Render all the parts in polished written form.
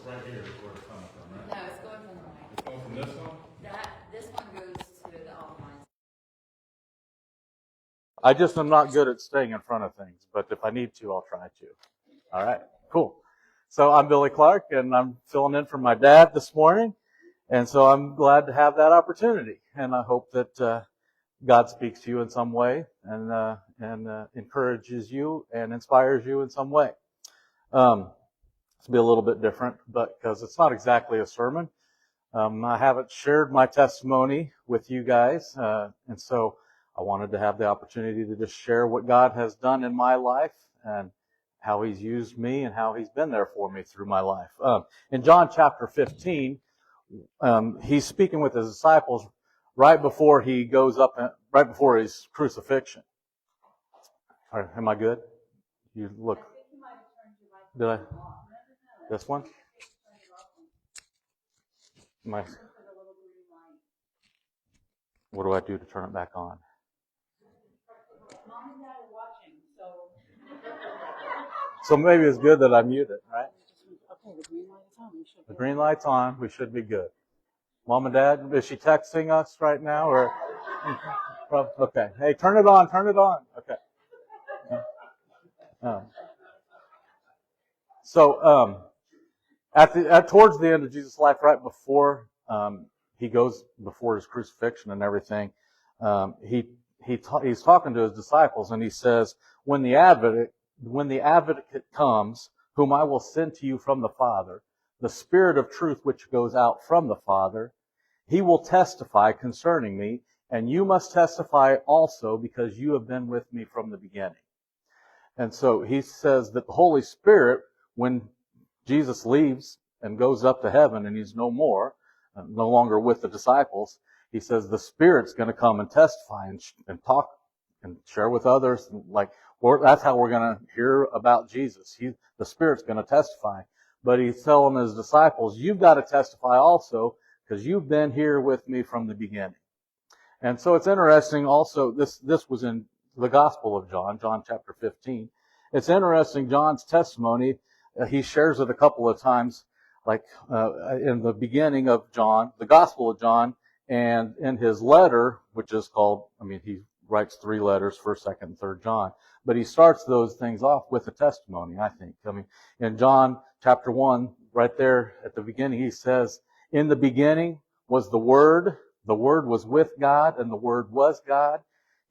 right here is where it's coming from, right? No, it's going from the mic. It's going from this one? This one goes to the offline. I just am not good at staying in front of things, but if I need to, I'll try to. All right, cool. So I'm Billy Clark, and I'm filling in for my dad this morning, and so I'm glad to have that opportunity. And I hope that God speaks to you in some way and encourages you and inspires you in some way. It's be a little bit different, but because it's not exactly a sermon. I haven't shared my testimony with you guys, and so I wanted to have the opportunity to just share what God has done in my life and how He's used me and how He's been there for me through my life. In John chapter 15, He's speaking with His disciples right before He goes up, right before His crucifixion. All right, am I good? You look. Did I? This one? What do I do to turn it back on? Mom and Dad are watching, so. So maybe it's good that I mute it, right? Okay, the green light is on. The green light's on. We should be good. Mom and Dad, is she texting us right now? Or okay. Hey, turn it on. Turn it on. Okay. Towards the end of Jesus' life, right before He goes before His crucifixion and everything, he's talking to His disciples, and He says, when the advocate comes, whom I will send to you from the Father, the Spirit of truth which goes out from the Father, He will testify concerning me, and you must testify also because you have been with me from the beginning. And so He says that the Holy Spirit, when Jesus leaves and goes up to heaven and He's no longer with the disciples, He says the Spirit's going to come and testify and talk and share with others. That's how we're going to hear about Jesus. The Spirit's going to testify. But He's telling His disciples, you've got to testify also because you've been here with me from the beginning. And so it's interesting also, this was in the Gospel of John chapter 15. It's interesting, John's testimony, he shares it a couple of times, in the beginning of John, the Gospel of John, and in his letter, which is called, he writes 3 letters, 1st, 2nd, and 3rd John. But he starts those things off with a testimony, I think. In John chapter 1, right there at the beginning, he says, in the beginning was the Word was with God, and the Word was God.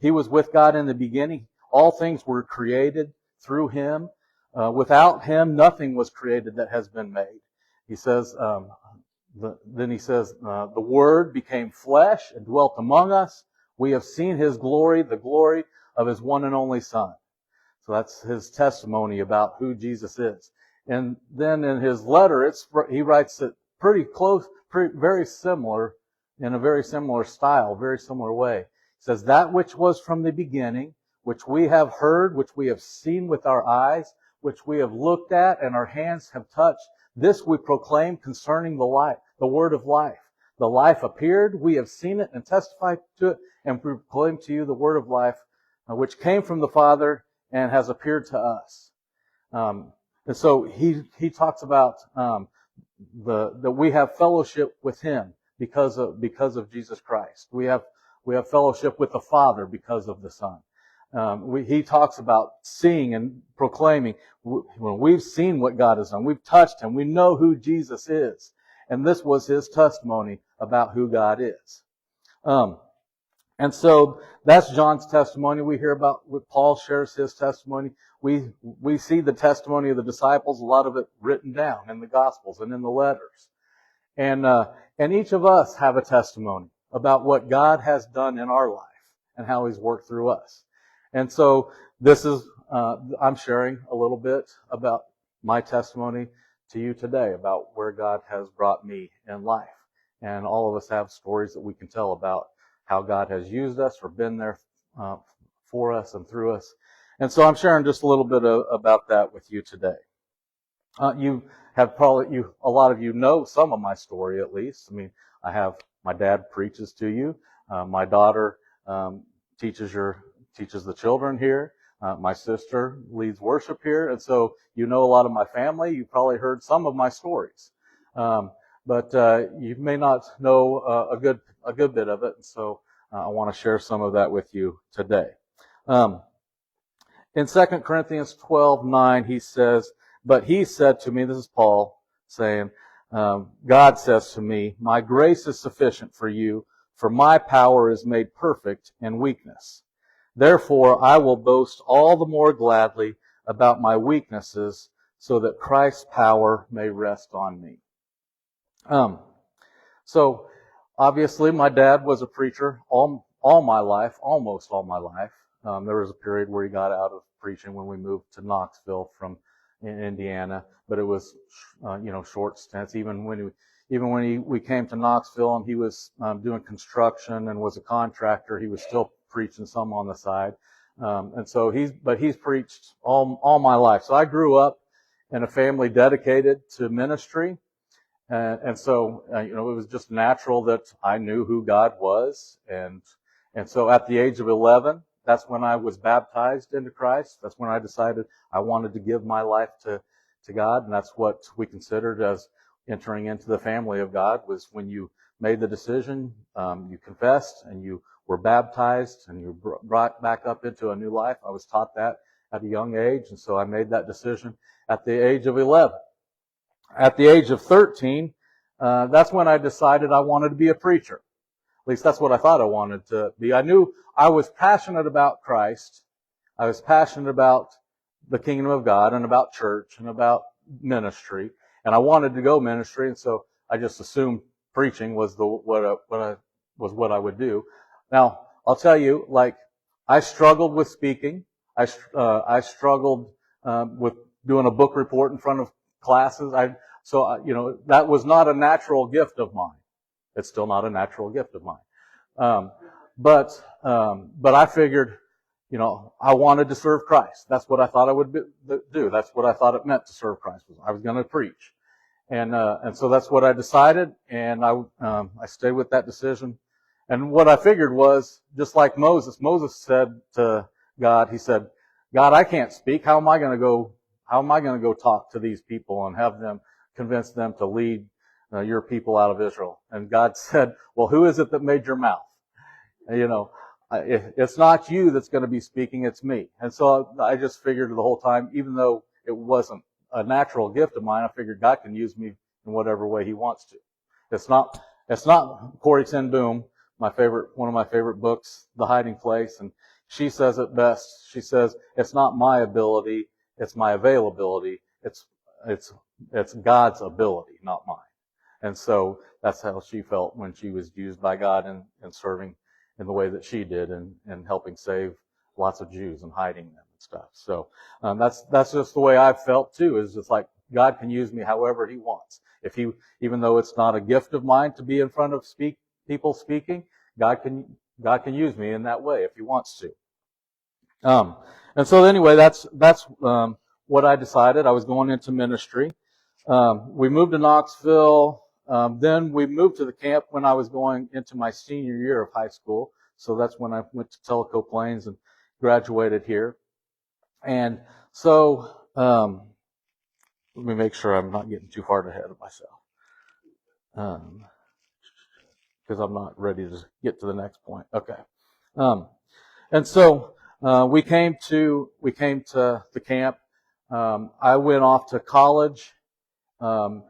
He was with God in the beginning. All things were created through Him. Without Him, nothing was created that has been made. He says, the Word became flesh and dwelt among us. We have seen His glory, the glory of His one and only Son. So that's His testimony about who Jesus is. And then in his letter, he writes it pretty close, very similar, in a very similar style, very similar way. He says, that which was from the beginning, which we have heard, which we have seen with our eyes, which we have looked at and our hands have touched, this we proclaim concerning the word of life. The life appeared, we have seen it and testified to it, and proclaim to you the word of life, which came from the Father and has appeared to us. And so he talks about that we have fellowship with Him because of Jesus Christ. We have fellowship with the Father because of the Son. He talks about seeing and proclaiming. When we've seen what God has done, we've touched Him, we know who Jesus is. And this was His testimony about who God is. And so that's John's testimony. We hear about what Paul shares his testimony. We see the testimony of the disciples, a lot of it written down in the Gospels and in the letters. And each of us have a testimony about what God has done in our life and how He's worked through us. And so this is, I'm sharing a little bit about my testimony to you today about where God has brought me in life. And all of us have stories that we can tell about how God has used us or been there for us and through us. And so I'm sharing just a little bit about that with you today. A lot of you know some of my story at least. I have my dad preaches to you. My daughter teaches the children here. My sister leads worship here. And so you know a lot of my family. You've probably heard some of my stories. But you may not know a good bit of it, and so I want to share some of that with you today. In 2 Corinthians 12:9, he says, "But he said to me," this is Paul saying, God says to me, "My grace is sufficient for you, for my power is made perfect in weakness. Therefore, I will boast all the more gladly about my weaknesses, so that Christ's power may rest on me." So, obviously, my dad was a preacher all my life, almost all my life. There was a period where he got out of preaching when we moved to Knoxville from Indiana, but it was, short stints. Even when we came to Knoxville and he was doing construction and was a contractor, he was still preaching some on the side. And so he's preached all my life. So I grew up in a family dedicated to ministry. And so, it was just natural that I knew who God was. And so at the age of 11, that's when I was baptized into Christ. That's when I decided I wanted to give my life to God. And that's what we considered as entering into the family of God, was when you made the decision, you confessed, and you were baptized, and you brought back up into a new life. I was taught that at a young age, and so I made that decision at the age of 11. At the age of 13, that's when I decided I wanted to be a preacher. At least that's what I thought I wanted to be. I knew I was passionate about Christ. I was passionate about the kingdom of God and about church and about ministry. And I wanted to go ministry, and so I just assumed preaching was what I would do. Now, I'll tell you, I struggled with speaking. I struggled with doing a book report in front of classes. That was not a natural gift of mine. It's still not a natural gift of mine. But I figured, I wanted to serve Christ. That's what I thought I would do. That's what I thought it meant to serve Christ. I was going to preach. And so that's what I decided, and I stayed with that decision. And what I figured was, just like Moses said to God, he said, "God, I can't speak. How am I going to go talk to these people and have them, convince them to lead your people out of Israel?" And God said, "Well, who is it that made your mouth? It's not you that's going to be speaking, it's me." And so I just figured the whole time, even though it wasn't a natural gift of mine, I figured God can use me in whatever way He wants to. It's not Corrie ten Boom, one of my favorite books, The Hiding Place, and she says it best. She says, "It's not my ability, it's my availability. It's God's ability, not mine." And so that's how she felt when she was used by God and serving in the way that she did, and helping save lots of Jews and hiding them and stuff. So that's just the way I've felt too. Is just like God can use me however He wants. Even though it's not a gift of mine to be in front of people speaking, God can use me in that way if He wants to. And so anyway, that's what I decided. I was going into ministry. We moved to Knoxville. Then we moved to the camp when I was going into my senior year of high school. So that's when I went to Tellico Plains and graduated here. And so, let me make sure I'm not getting too far ahead of myself. Because I'm not ready to get to the next point. Okay. And so, we came to the camp. I went off to college, that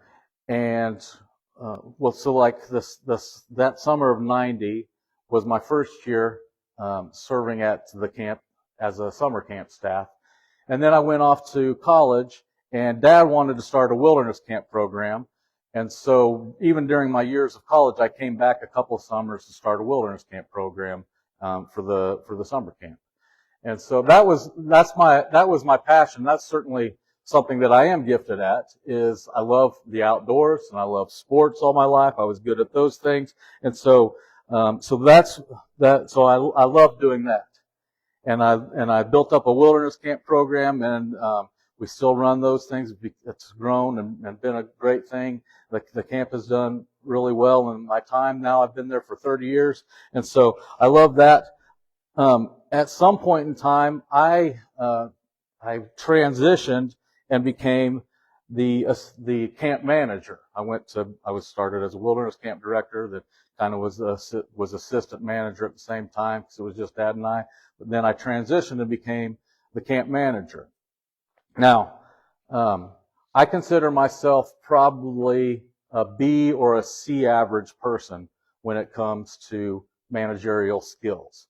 summer of 90 was my first year serving at the camp as a summer camp staff. And then I went off to college, and Dad wanted to start a wilderness camp program. And so even during my years of college, I came back a couple of summers to start a wilderness camp program for the summer camp. And so that was my passion. That's certainly something that I am gifted at. Is I love the outdoors and I love sports all my life. I was good at those things, and so that's that. So I love doing that. And I built up a wilderness camp program, and we still run those things. It's grown and been a great thing. The camp has done really well in my time now. I've been there for 30 years, and so I love that. At some point in time, I transitioned and became the camp manager. I was started as a wilderness camp director that kind of was assistant manager at the same time because it was just Dad and I. But then I transitioned and became the camp manager. Now, I consider myself probably a B or a C average person when it comes to managerial skills.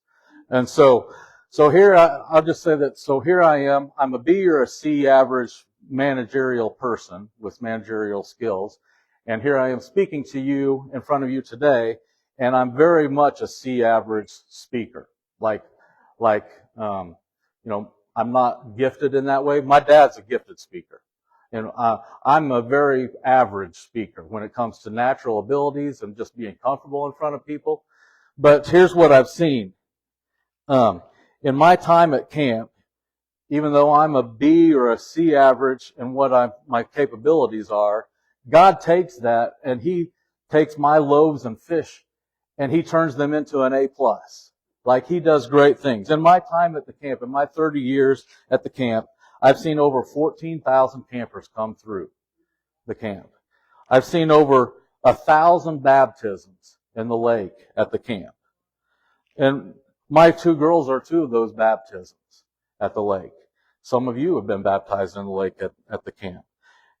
And so here I'll just say that. So here I am. I'm a B or a C average managerial person with managerial skills, and here I am speaking to you in front of you today, and I'm very much a C average speaker. I'm not gifted in that way. My dad's a gifted speaker, and I'm a very average speaker when it comes to natural abilities and just being comfortable in front of people. But here's what I've seen. In my time at camp, even though I'm a B or a C average in what my capabilities are, God takes that and He takes my loaves and fish and He turns them into an A+. Like He does great things. In my time at the camp, in my 30 years at the camp, I've seen over 14,000 campers come through the camp. I've seen over 1,000 baptisms in the lake at the camp. And my 2 girls are 2 of those baptisms at the lake. Some of you have been baptized in the lake at the camp.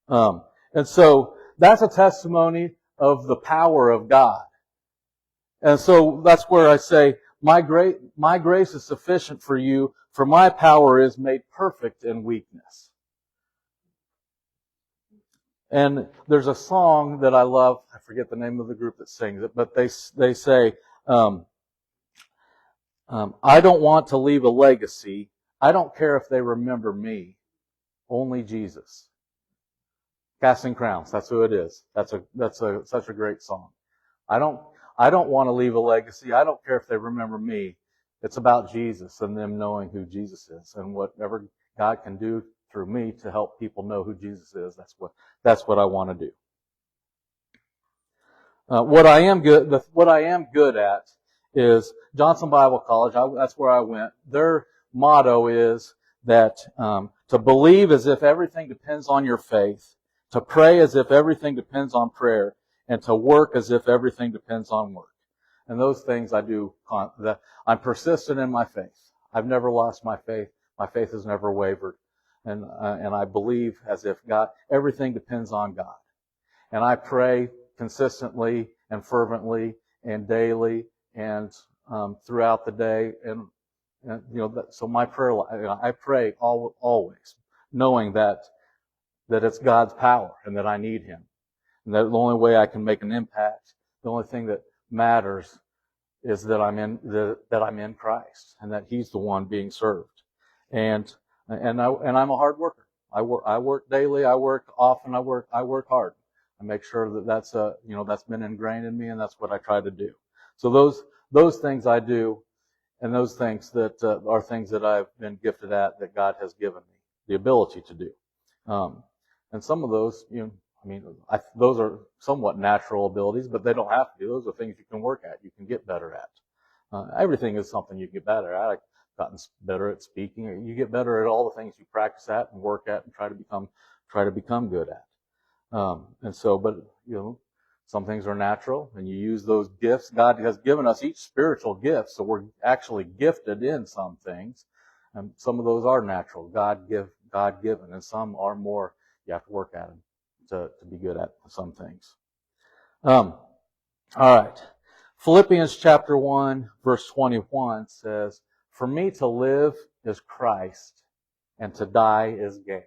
And so that's a testimony of the power of God. And so that's where I say, my grace is sufficient for you, for my power is made perfect in weakness. And there's a song that I love. I forget the name of the group that sings it, but they say, I don't want to leave a legacy. I don't care if they remember me. Only Jesus. Casting Crowns. That's who it is. That's such a great song. I don't want to leave a legacy. I don't care if they remember me. It's about Jesus and them knowing who Jesus is, and whatever God can do through me to help people know who Jesus is. That's what I want to do. What I am good at is Johnson Bible College. That's where I went. Their motto is that to believe as if everything depends on your faith, to pray as if everything depends on prayer, and to work as if everything depends on work. And those things I do. I'm persistent in my faith. I've never lost my faith. My faith has never wavered. And I believe as if everything depends on God. And I pray consistently and fervently and daily and throughout the day. And so my prayer life, I pray always, knowing that it's God's power and that I need Him. And that the only way I can make an impact, the only thing that matters is that I'm in Christ and that He's the one being served. And I'm a hard worker. I work daily. I work often. I work hard. I make sure that's been ingrained in me, and that's what I try to do. So those things I do, and those things that are things that I've been gifted at, that God has given me the ability to do. And some of those, those are somewhat natural abilities, but they don't have to be. Those are things you can work at, you can get better at. Everything is something you can get better at. I've gotten better at speaking. You get better at all the things you practice at and work at and try to become good at. Some things are natural, and you use those gifts. God has given us each spiritual gift, so we're actually gifted in some things. And some of those are natural, God-given, and some are more, you have to work at them to be good at some things. All right. Philippians chapter 1, verse 21 says, "For me to live is Christ, and to die is gain."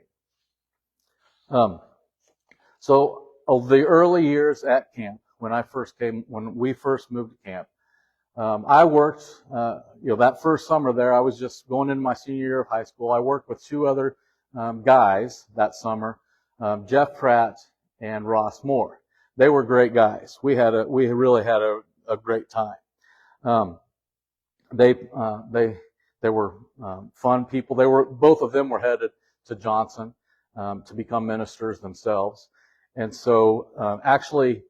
So the early years at camp, when we first moved to camp, I worked, that first summer there, I was just going into my senior year of high school. I worked with 2 other guys that summer, Jeff Pratt and Ross Moore. They were great guys. We really had a great time. They were fun people. Both of them were headed to Johnson to become ministers themselves. And so, actually,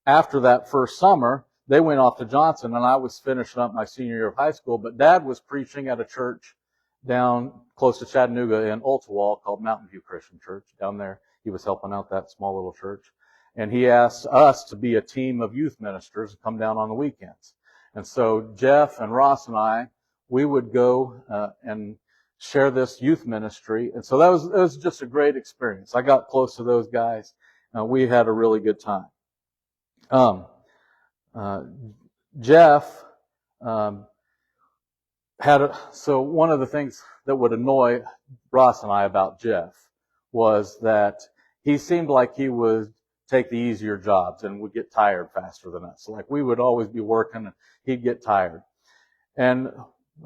after that first summer, they went off to Johnson, and I was finishing up my senior year of high school. But Dad was preaching at a church down close to Chattanooga in Ooltewah called Mountain View Christian Church down there he was helping out that small little church. And he asked us to be a team of youth ministers and come down on the weekends. And so Jeff and Ross and I, we would go and share this youth ministry. And so it was just a great experience. I got close to those guys. We had a really good time. Jeff so one of the things that would annoy Ross and I about Jeff was that he seemed like he would take the easier jobs and would get tired faster than us. Like we would always be working and he'd get tired. And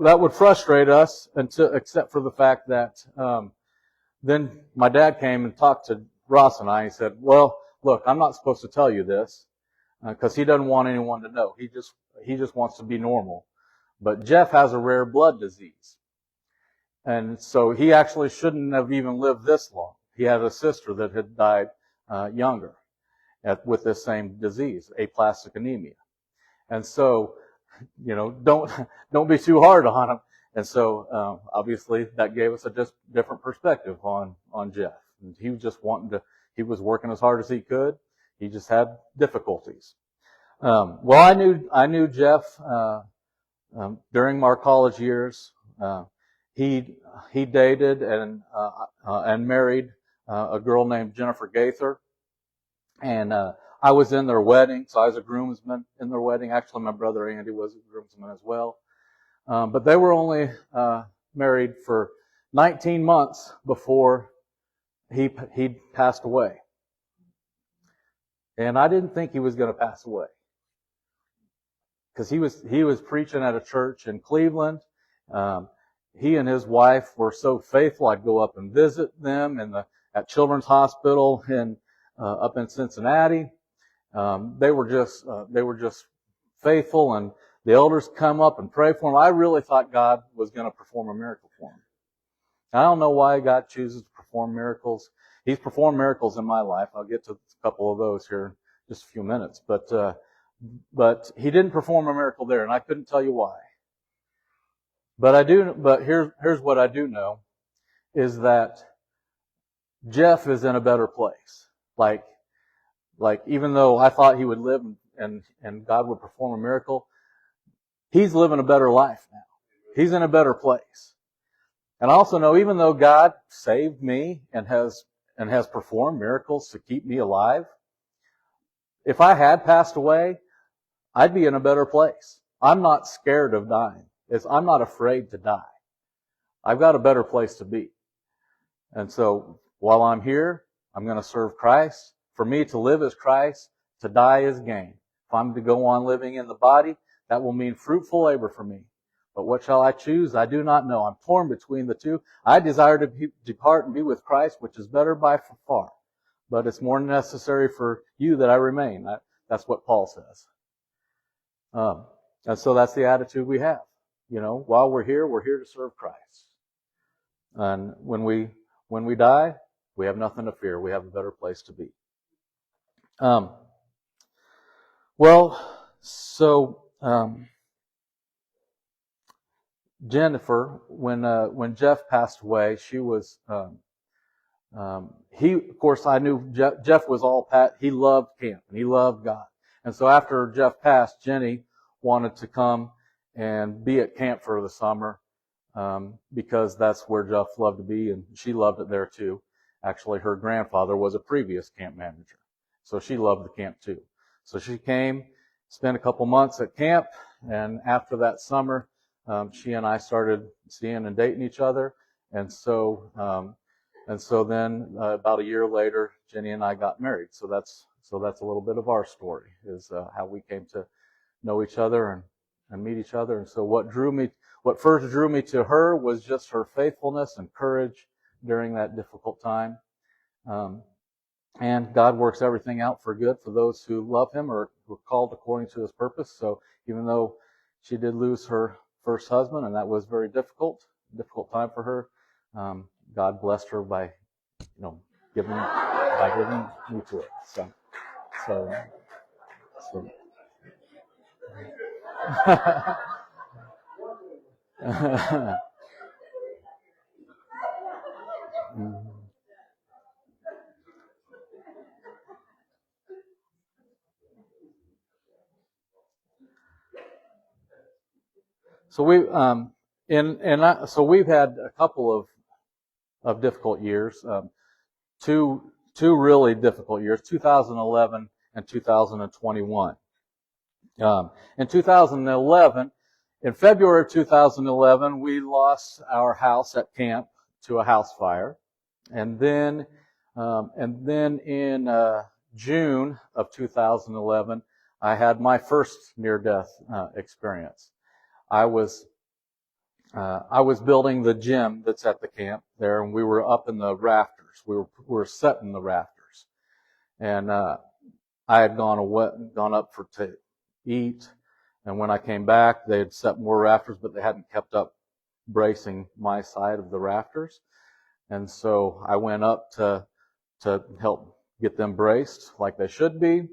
that would frustrate us except for the fact that then my dad came and talked to Ross and I. He said, well, look, I'm not supposed to tell you this because he doesn't want anyone to know. He just wants to be normal. But Jeff has a rare blood disease. And so he actually shouldn't have even lived this long. He had a sister that had died younger with this same disease, aplastic anemia. And so, don't be too hard on him. And so, obviously, that gave us a just different perspective on Jeff. And he was just he was working as hard as he could. He just had difficulties. Well, I knew Jeff during our college years. He dated and married a girl named Jennifer Gaither. And I was in their wedding, so I was a groomsman in their wedding. Actually, my brother Andy was a groomsman as well. But they were only married for 19 months before he passed away. And I didn't think he was going to pass away, because he was preaching at a church in Cleveland. He and his wife were so faithful. I'd go up and visit them at Children's Hospital up in Cincinnati. They were just faithful, and the elders come up and pray for him. I really thought God was going to perform a miracle for him. I don't know why God chooses to perform miracles. He's performed miracles in my life. I'll get to a couple of those here in just a few minutes. But he didn't perform a miracle there, and I couldn't tell you why. But here's what I do know, is that Jeff is in a better place. Like even though I thought he would live and God would perform a miracle, he's living a better life now. He's in a better place. And I also know, even though God saved me and has performed miracles to keep me alive, if I had passed away, I'd be in a better place. I'm not scared of dying. I'm not afraid to die. I've got a better place to be. And so while I'm here, I'm going to serve Christ. For me to live is Christ, to die is gain. If I'm to go on living in the body, that will mean fruitful labor for me. But what shall I choose? I do not know. I'm torn between the two. I desire to depart and be with Christ, which is better by far. But it's more necessary for you that I remain. That's what Paul says. And so that's the attitude we have. While we're here to serve Christ. And when we die, we have nothing to fear. We have a better place to be. Jennifer, when Jeff passed away, she was, of course, I knew Jeff was all Pat. He loved camp and he loved God. And so after Jeff passed, Jenny wanted to come and be at camp for the summer, because that's where Jeff loved to be, and she loved it there too. Actually, her grandfather was a previous camp manager, so she loved the camp too. So she came, spent a couple months at camp, and after that summer, she and I started seeing and dating each other, and so then about a year later, Jenny and I got married. So that's a little bit of our story, is how we came to know each other and meet each other. And so what first drew me to her was just her faithfulness and courage during that difficult time. And God works everything out for good for those who love Him or who are called according to His purpose. So even though she did lose her first husband, and that was very difficult time for her, God blessed her by giving me to it. So. So so we've had a couple of difficult years, two really difficult years, 2011 and 2021. In 2011, in February of 2011, we lost our house at camp to a house fire, and then in June of 2011, I had my first near-death experience. I was building the gym that's at the camp there, and we were up in the rafters. We were setting the rafters, and I had gone up to eat, and when I came back, they had set more rafters, but they hadn't kept up bracing my side of the rafters, and so I went up to help get them braced like they should be.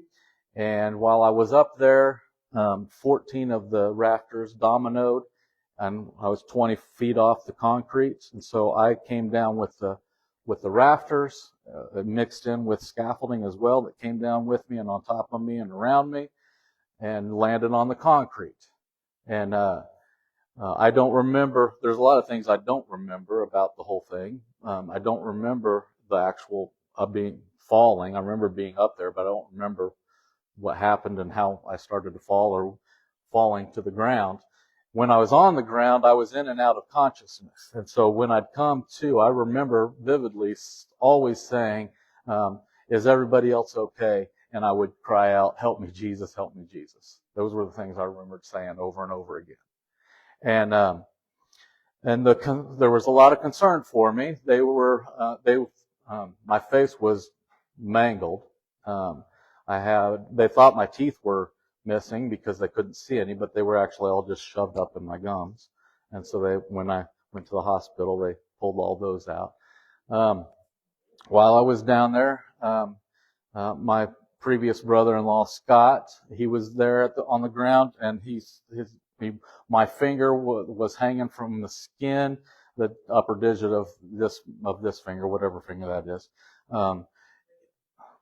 And while I was up there, 14 of the rafters dominoed, and I was 20 feet off the concrete, and so I came down with the rafters, mixed in with scaffolding as well that came down with me and on top of me and around me, and landed on the concrete. And I don't remember. There's a lot of things I don't remember about the whole thing. I don't remember the actual falling. I remember being up there, but I don't remember what happened and how I started to fall or falling to the ground. When I was on the ground, I was in and out of consciousness. And so when I'd come to, I remember vividly always saying, is everybody else okay? And I would cry out, help me, Jesus, help me, Jesus. Those were the things I remembered saying over and over again. And there was a lot of concern for me. My face was mangled. They thought my teeth were missing because they couldn't see any, but they were actually all just shoved up in my gums. And so when I went to the hospital, they pulled all those out. While I was down there, my previous brother-in-law, Scott, he was there on the ground, and my finger was hanging from the skin, the upper digit of this finger, whatever finger that is,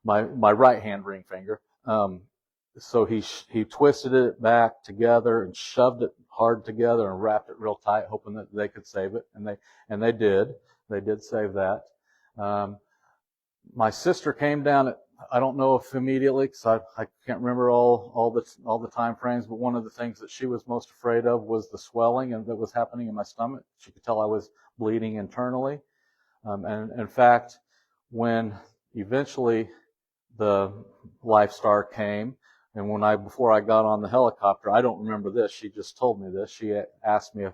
my right hand ring finger. So he twisted it back together and shoved it hard together and wrapped it real tight, hoping that they could save it, and they did. They did save that. My sister came down I don't know if immediately, because I can't remember all the time frames, but one of the things that she was most afraid of was the swelling that was happening in my stomach. She could tell I was bleeding internally. And in fact, when eventually the Lifestar came, and before I got on the helicopter, I don't remember this, she just told me this. She asked me if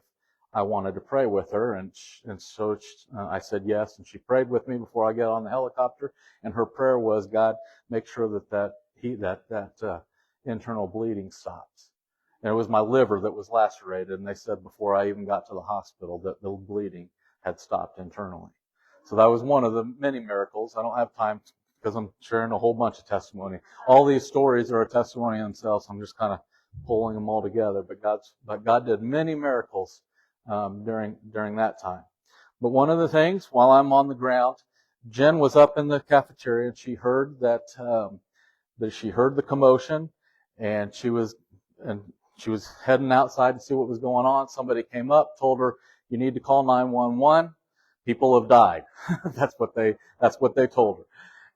I wanted to pray with her, and so I said yes, and she prayed with me before I got on the helicopter, and her prayer was, God, make sure that internal bleeding stops. And it was my liver that was lacerated, and they said before I even got to the hospital that the bleeding had stopped internally. So that was one of the many miracles. I don't have time because I'm sharing a whole bunch of testimony. All these stories are a testimony themselves. I'm just kind of pulling them all together. But God did many miracles during that time. But one of the things, while I'm on the ground, Jen was up in the cafeteria, and she heard that she heard the commotion, and she was heading outside to see what was going on. Somebody came up, told her, "You need to call 911. People have died." That's what they told her.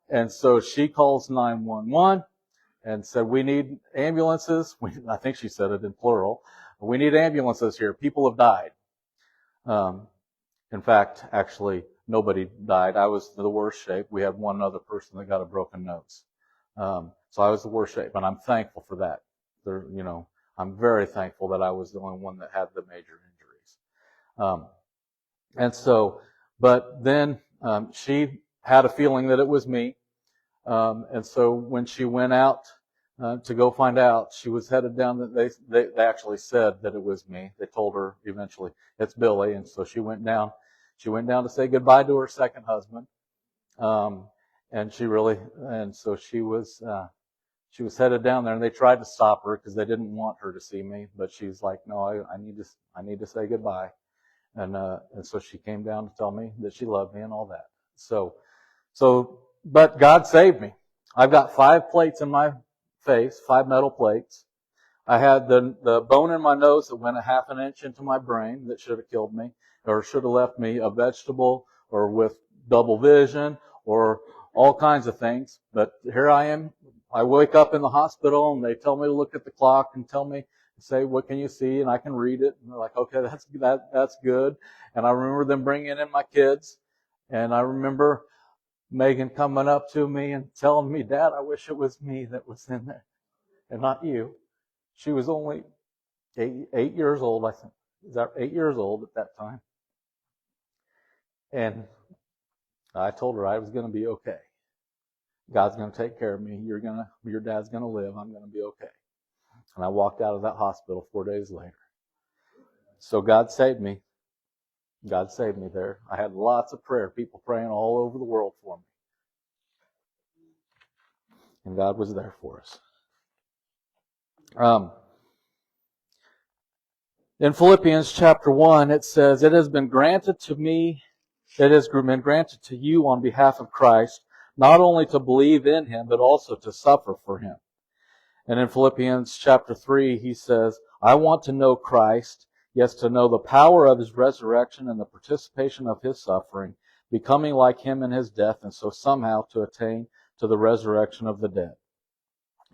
And so she calls 911 and said, "We need ambulances." I think she said it in plural. "We need ambulances here. People have died." In fact, actually, nobody died. I was the worst shape. We had one other person that got a broken nose. So I was the worst shape, and I'm thankful for that. I'm very thankful that I was the only one that had the major injuries. But then she had a feeling that it was me. And so when she went out to go find out, she was headed down. They actually said that it was me. They told her eventually it's Billy, and so she went down. She went down to say goodbye to her second husband, and so she was headed down there, and they tried to stop her because they didn't want her to see me. But she's like, "No, I need to say goodbye," and so she came down to tell me that she loved me and all that. But God saved me. I've got 5 plates in my face, 5 metal plates. I had the bone in my nose that went a half an inch into my brain that should have killed me, or should have left me a vegetable, or with double vision, or all kinds of things. But here I am. I wake up in the hospital and they tell me to look at the clock and say, what can you see? And I can read it. And they're like, okay, that's good. And I remember them bringing in my kids. And I remember Megan coming up to me and telling me, Dad, I wish it was me that was in there and not you. She was only 8 years old, I think. Is that 8 years old at that time? And I told her I was going to be okay. God's going to take care of me. Your dad's going to live. I'm going to be okay. And I walked out of that hospital 4 days later. So God saved me. God saved me there. I had lots of prayer, people praying all over the world for me. And God was there for us. In Philippians chapter 1, it says, it has been granted to me, it has been granted to you on behalf of Christ, not only to believe in Him, but also to suffer for Him. And in Philippians chapter 3, he says, I want to know Christ, yes, to know the power of His resurrection and the participation of His suffering, becoming like Him in His death, and so somehow to attain to the resurrection of the dead.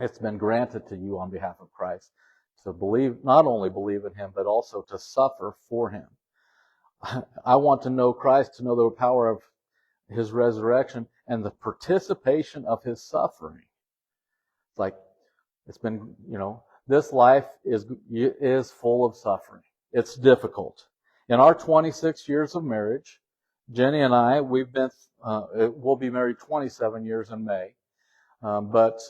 It's been granted to you on behalf of Christ to believe, not only believe in Him, but also to suffer for Him. I want to know Christ, to know the power of His resurrection and the participation of His suffering. It's like, it's been, this life is full of suffering. It's difficult. In our 26 years of marriage, Jenny and I, we'll be married 27 years in May. But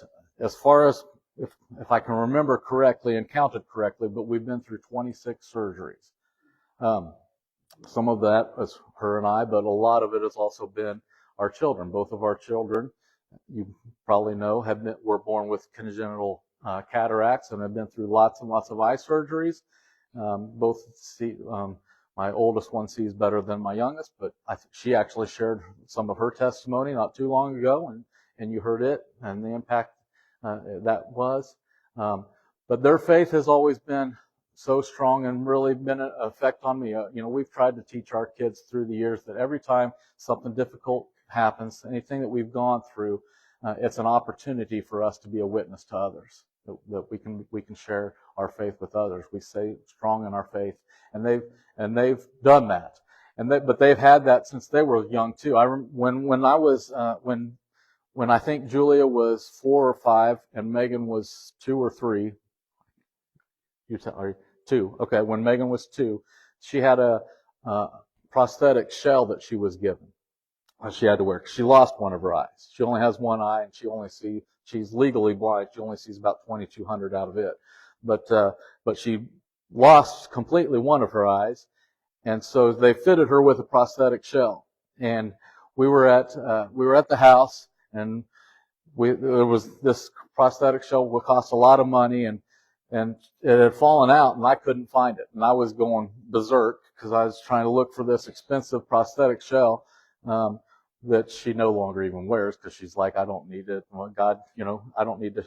as far as, if I can remember correctly and counted correctly, but we've been through 26 surgeries. Some of that is her and I, but a lot of it has also been our children. Both of our children, you probably know, were born with congenital cataracts and have been through lots and lots of eye surgeries. My oldest one sees better than my youngest, but she actually shared some of her testimony not too long ago, and you heard it and the impact that was. But their faith has always been so strong and really been an effect on me. We've tried to teach our kids through the years that every time something difficult happens, anything that we've gone through, it's an opportunity for us to be a witness to others. That we can share our faith with others. We stay strong in our faith, and they've done that. But they've had that since they were young too. When I think Julia was 4 or 5 and Megan was 2 or 3. Or 2. Okay, when Megan was 2, she had a prosthetic shell that she was given. She had to wear. She lost one of her eyes. She only has one eye, and she's legally blind. She only sees about 2,200 out of it. But she lost completely one of her eyes, and so they fitted her with a prosthetic shell. And we were at the house, and there was this prosthetic shell would cost a lot of money, and it had fallen out, and I couldn't find it, and I was going berserk because I was trying to look for this expensive prosthetic shell that she no longer even wears, because she's like, I don't need it. Well, God, I don't need to.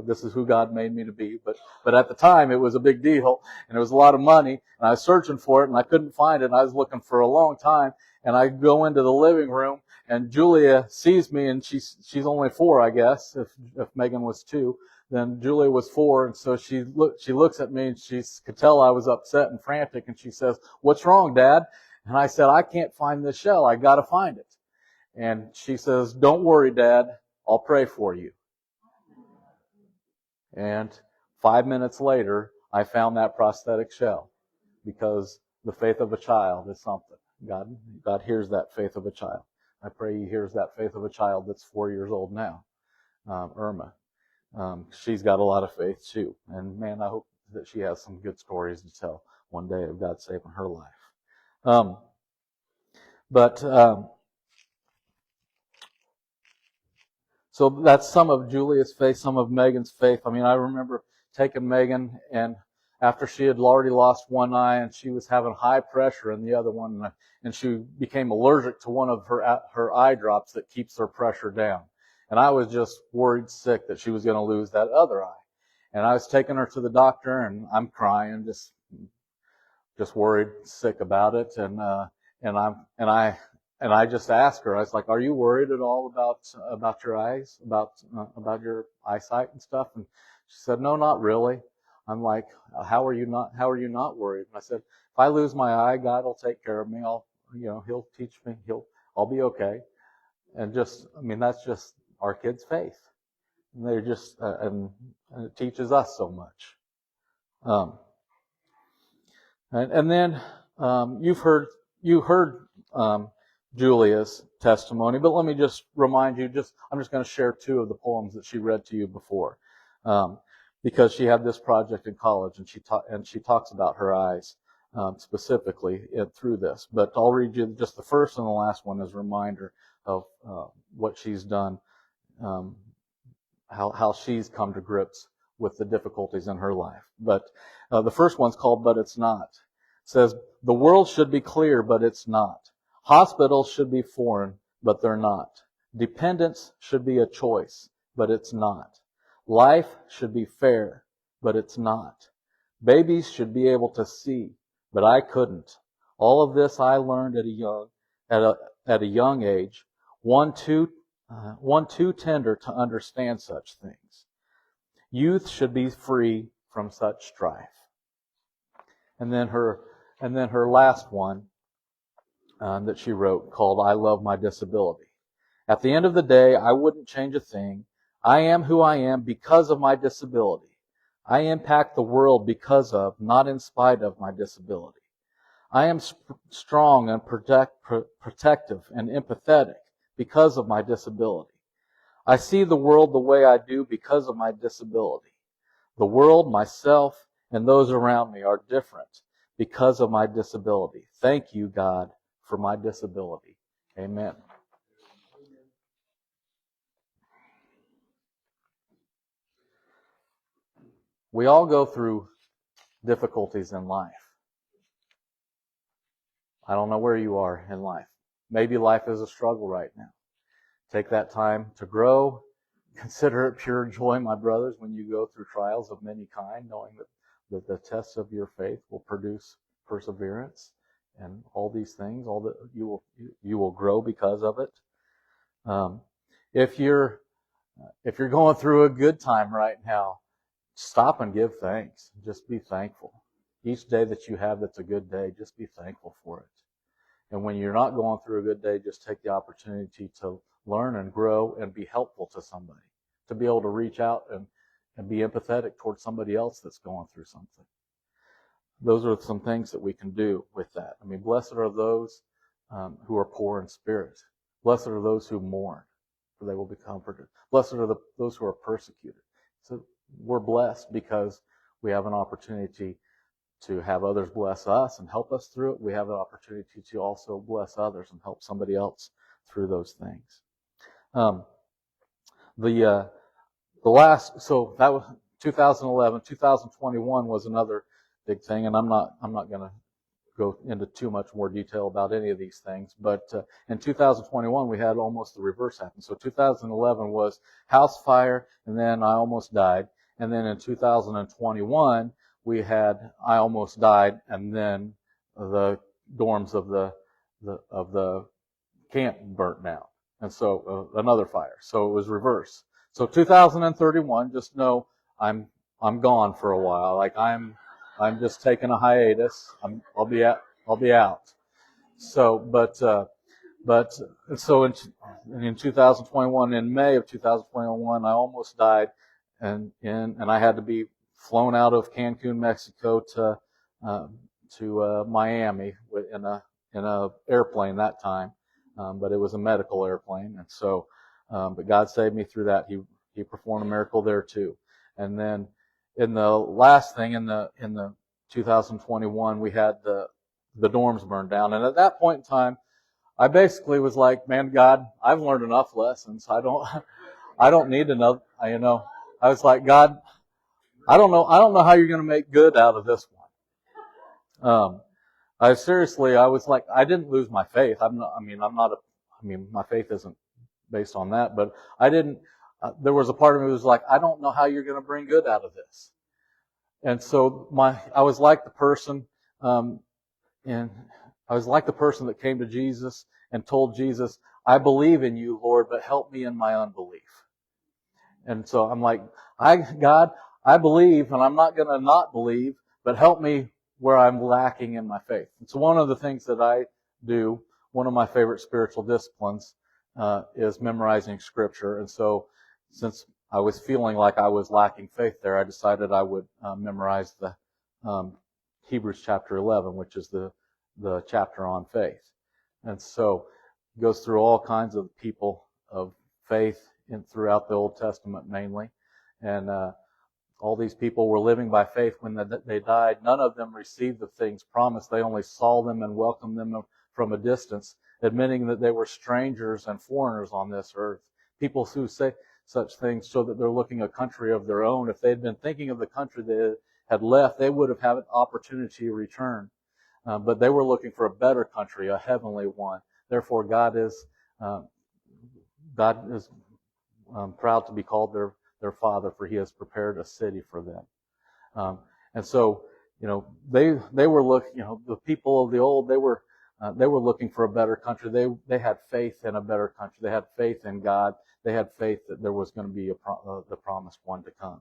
This is who God made me to be. But at the time, it was a big deal, and it was a lot of money, and I was searching for it, and I couldn't find it, and I was looking for a long time, and I go into the living room, and Julia sees me, and she's only 4, I guess, if Megan was 2. Then Julia was 4, and so she looks at me, and she could tell I was upset and frantic, and she says, "What's wrong, Dad?" And I said, "I can't find this shell. I got to find it." And she says, "Don't worry, Dad. I'll pray for you." And 5 minutes later, I found that prosthetic shell, because the faith of a child is something. God hears that faith of a child. I pray He hears that faith of a child that's 4 years old now, Irma. She's got a lot of faith too. And man, I hope that she has some good stories to tell one day of God saving her life. So that's some of Julia's faith, some of Megan's faith. I mean, I remember taking Megan, and after she had already lost one eye and she was having high pressure in the other one, and she became allergic to one of her eye drops that keeps her pressure down. And I was just worried sick that she was going to lose that other eye. And I was taking her to the doctor, and I'm crying, just worried, sick about it. And I just asked her, I was like, "Are you worried at all about your eyes, about your eyesight and stuff?" And she said, "No, not really." I'm like, How are you not worried?" And I said, "If I lose my eye, God will take care of me. He'll teach me. I'll be okay." And that's just our kids' faith. And they're just, and it teaches us so much. And then you heard Julia's testimony, but let me just remind you. I'm just going to share two of the poems that she read to you before, because she had this project in college, and she talks about her eyes specifically through this. But I'll read you just the first and the last one as a reminder of what she's done, how she's come to grips with the difficulties in her life. But the first one's called "But It's Not." It says, "The world should be clear, but it's not. Hospitals should be foreign, but they're not. Dependence should be a choice, but it's not. Life should be fair, but it's not. Babies should be able to see, but I couldn't. All of this I learned at a young age, one too tender to understand such things. Youth should be free from such strife." And then her last one that she wrote, called "I Love My Disability." "At the end of the day, I wouldn't change a thing. I am who I am because of my disability. I impact the world because of, not in spite of, my disability. I am strong and protective and empathetic because of my disability. I see the world the way I do because of my disability. The world, myself, and those around me are different because of my disability. Thank you, God, for my disability. Amen." We all go through difficulties in life. I don't know where you are in life. Maybe life is a struggle right now. Take that time to grow. Consider it pure joy, my brothers, when you go through trials of many kind, knowing that the tests of your faith will produce perseverance and all these things. All that you will grow because of it. If you're going through a good time right now, stop and give thanks. Just be thankful. Each day that you have that's a good day, just be thankful for it. And when you're not going through a good day, just take the opportunity to learn and grow and be helpful to somebody, to be able to reach out and be empathetic towards somebody else that's going through something. Those are some things that we can do with that. I mean, blessed are those who are poor in spirit. Blessed are those who mourn, for they will be comforted. Blessed are those who are persecuted. So we're blessed because we have an opportunity to have others bless us and help us through it. We have an opportunity to also bless others and help somebody else through those things. So that was 2011. 2021 was another big thing, and I'm not going to go into too much more detail about any of these things. But in 2021, we had almost the reverse happen. So 2011 was house fire, and then I almost died. And then in 2021, we had I almost died, and then the dorms of the camp burnt down, and so another fire. So it was reverse. So 2031, just know I'm gone for a while. Like I'm just taking a hiatus. I'll be out. So, but so in 2021, in May of 2021, I almost died, and I had to be flown out of Cancun, Mexico to Miami in a airplane that time, but it was a medical airplane, and so but God saved me through that. He performed a miracle there too. And then in the last thing in the 2021, we had the dorms burned down, and at that point in time, I basically was like, "Man, God, I've learned enough lessons. I don't need another." I was like, "God, I don't know how you're going to make good out of this one." I was like, I didn't lose my faith. My faith isn't based on that, but I there was a part of me that was like, I don't know how you're going to bring good out of this. And so I was like the person, and I was like the person that came to Jesus and told Jesus, I believe in you, Lord, but help me in my unbelief. And so I'm like, God, I believe, and I'm not going to not believe, but help me where I'm lacking in my faith. It's one of the things that I do. One of my favorite spiritual disciplines is memorizing Scripture. And so since I was feeling like I was lacking faith there, I decided I would memorize the Hebrews chapter 11, which is the chapter on faith. And so it goes through all kinds of people of faith throughout the Old Testament mainly. And all these people were living by faith when they died. None of them received the things promised. They only saw them and welcomed them from a distance, admitting that they were strangers and foreigners on this earth. People who say such things show that they're looking a country of their own. If they had been thinking of the country they had left, they would have had an opportunity to return. But they were looking for a better country, a heavenly one. Therefore, God is proud to be called their Father, for He has prepared a city for them. And so, they were looking. The people of the old, they were looking for a better country. They had faith in a better country. They had faith in God. They had faith that there was going to be the promised one to come.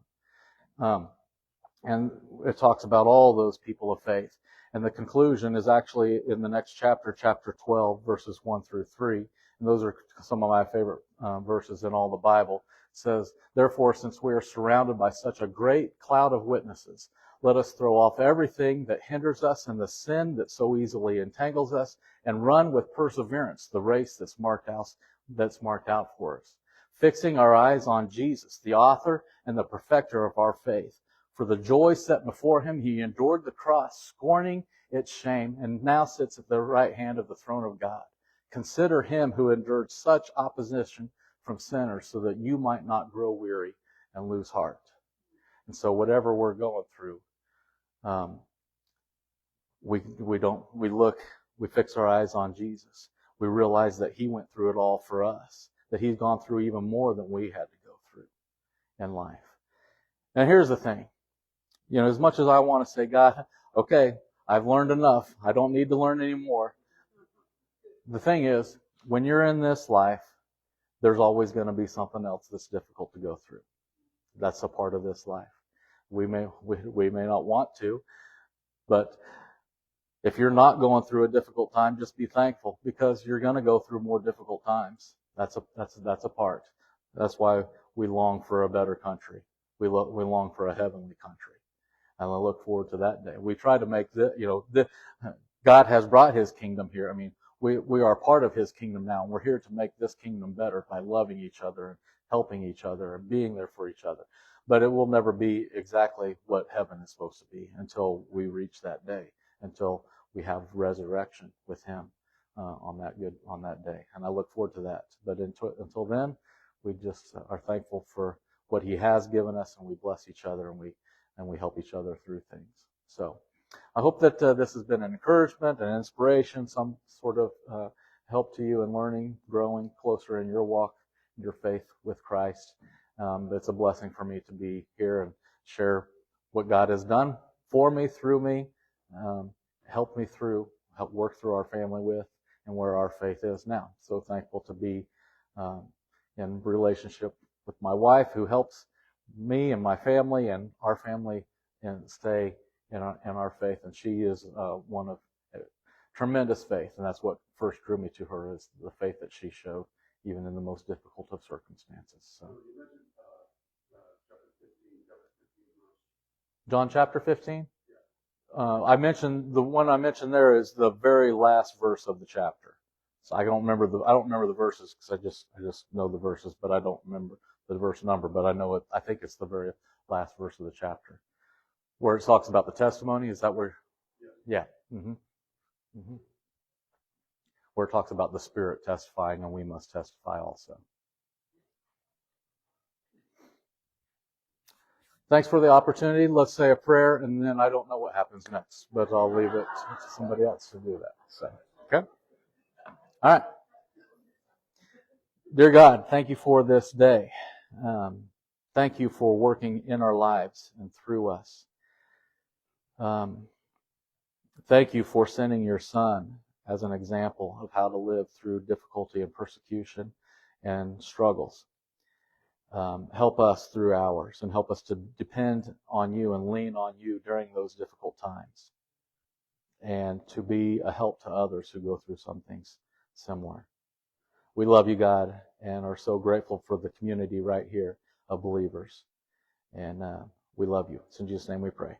And it talks about all those people of faith. And the conclusion is actually in the next chapter, chapter 12, verses 1 through 3. And those are some of my favorite verses in all the Bible. It says, therefore, since we are surrounded by such a great cloud of witnesses, let us throw off everything that hinders us and the sin that so easily entangles us, and run with perseverance the race that's marked out for us, fixing our eyes on Jesus, the author and the perfecter of our faith. For the joy set before Him, He endured the cross, scorning its shame, and now sits at the right hand of the throne of God. Consider Him who endured such opposition from sinners, so that you might not grow weary and lose heart. And so whatever we're going through, we fix our eyes on Jesus. We realize that He went through it all for us, that He's gone through even more than we had to go through in life. And here's the thing. As much as I want to say, God, okay, I've learned enough. I don't need to learn any more. The thing is, when you're in this life, there's always going to be something else that's difficult to go through. That's a part of this life. We may not want to, but if you're not going through a difficult time, just be thankful, because you're going to go through more difficult times. That's a part. That's why we long for a better country. We long for a heavenly country, and I look forward to that day. We try to make God has brought His kingdom here. I mean, we are part of His kingdom now, and we're here to make this kingdom better by loving each other and helping each other and being there for each other. But it will never be exactly what heaven is supposed to be until we reach that day, until we have resurrection with Him on that day. And I look forward to that. But until then, we just are thankful for what He has given us, and we bless each other, and we help each other through things. So I hope that this has been an encouragement, an inspiration, some sort of help to you in learning, growing closer in your walk, your faith with Christ. It's a blessing for me to be here and share what God has done for me, through me, help work through our family with, and where our faith is now. So thankful to be in relationship with my wife, who helps me and my family and our family and stay in our faith. And she is one of tremendous faith, and that's what first drew me to her, is the faith that she showed even in the most difficult of circumstances. So, John chapter 15. I mentioned the one I mentioned there is the very last verse of the chapter. So I don't remember the verses, because I just know the verses, but I don't remember the verse number. But I know it. I think it's the very last verse of the chapter, where it talks about the testimony. Is that where? Yeah. Mm-hmm. Mm-hmm. Where it talks about the Spirit testifying, and we must testify also. Thanks for the opportunity. Let's say a prayer, and then I don't know what happens next, but I'll leave it to somebody else to do that. So, okay? All right. Dear God, thank you for this day. Thank you for working in our lives and through us. Thank you for sending your Son as an example of how to live through difficulty and persecution and struggles. Help us through ours, and help us to depend on you and lean on you during those difficult times, and to be a help to others who go through some things similar. We love you, God, and are so grateful for the community right here of believers. And we love you. It's in Jesus' name we pray.